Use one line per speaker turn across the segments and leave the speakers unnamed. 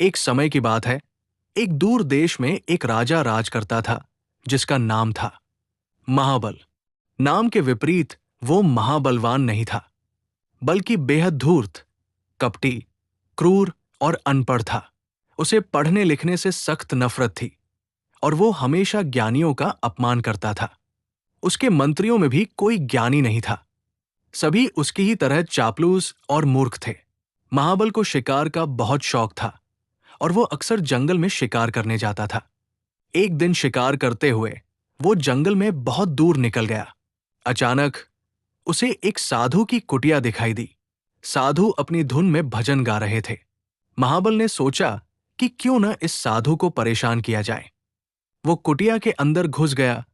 एक समय की बात है। एक दूर देश में एक राजा राज करता था, जिसका नाम था महाबल। नाम के विपरीत वो महाबलवान नहीं था, बल्कि बेहद धूर्त, कपटी, क्रूर और अनपढ़ था। उसे पढ़ने लिखने से सख्त नफरत थी और वो हमेशा ज्ञानियों का अपमान करता था। उसके मंत्रियों में भी कोई ज्ञानी नहीं था। सभी उसकी ही तरह चापलूस और मूर्ख थे। महाबल को शिकार का बहुत शौक था और वो अक्सर जंगल में शिकार करने जाता था। एक दिन शिकार करते हुए वो जंगल में बहुत दूर निकल गया। अचानक उसे एक साधु की कुटिया दिखाई दी। साधु अपनी धुन में भजन गा रहे थे। महाबल ने सोचा कि क्यों न इस साधु को परेशान किया जाए। वो कुटिया के अंदर घुस गया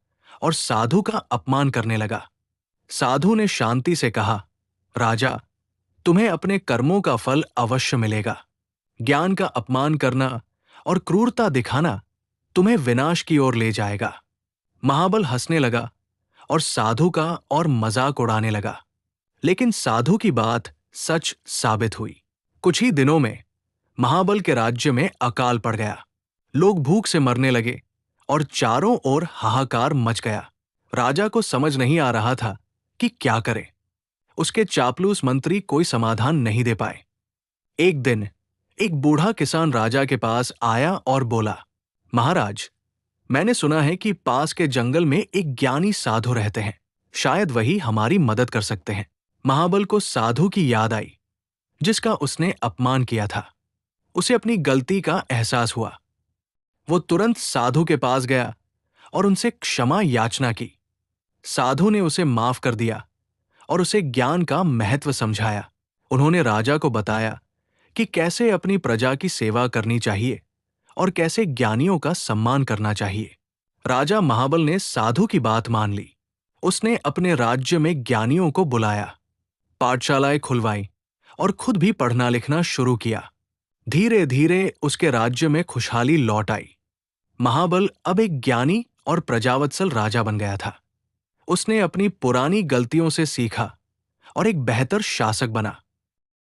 और साधु का अपमान करने लगा। साधु ने शांति से कहा, राजा, तुम्हें अपने कर्मों का फल अवश्य मिलेगा। ज्ञान का अपमान करना और क्रूरता दिखाना तुम्हें विनाश की ओर ले जाएगा। महाबल हंसने लगा और साधु का और मजाक उड़ाने लगा। लेकिन साधु की बात सच साबित हुई। कुछ ही दिनों में महाबल के राज्य में अकाल पड़ गया। लोग भूख से मरने लगे और चारों ओर हाहाकार मच गया। राजा को समझ नहीं आ रहा था कि क्या करे। उसके चापलूस मंत्री कोई समाधान नहीं दे पाए। एक दिन एक बूढ़ा किसान राजा के पास आया और बोला, महाराज, मैंने सुना है कि पास के जंगल में एक ज्ञानी साधु रहते हैं। शायद वही हमारी मदद कर सकते हैं। महाबल को साधु की याद आई, जिसका उसने अपमान किया था। उसे अपनी गलती का एहसास हुआ। वो तुरंत साधु के पास गया और उनसे क्षमा याचना की। साधु ने उसे माफ कर दिया और उसे ज्ञान का महत्व समझाया। उन्होंने राजा को बताया कि कैसे अपनी प्रजा की सेवा करनी चाहिए और कैसे ज्ञानियों का सम्मान करना चाहिए। राजा महाबल ने साधु की बात मान ली। उसने अपने राज्य में ज्ञानियों को बुलाया, पाठशालाएं खुलवाई और खुद भी पढ़ना लिखना शुरू किया। धीरे धीरे उसके राज्य में खुशहाली लौट आई। महाबल अब एक ज्ञानी और प्रजावत्सल राजा बन गया था। उसने अपनी पुरानी गलतियों से सीखा और एक बेहतर शासक बना।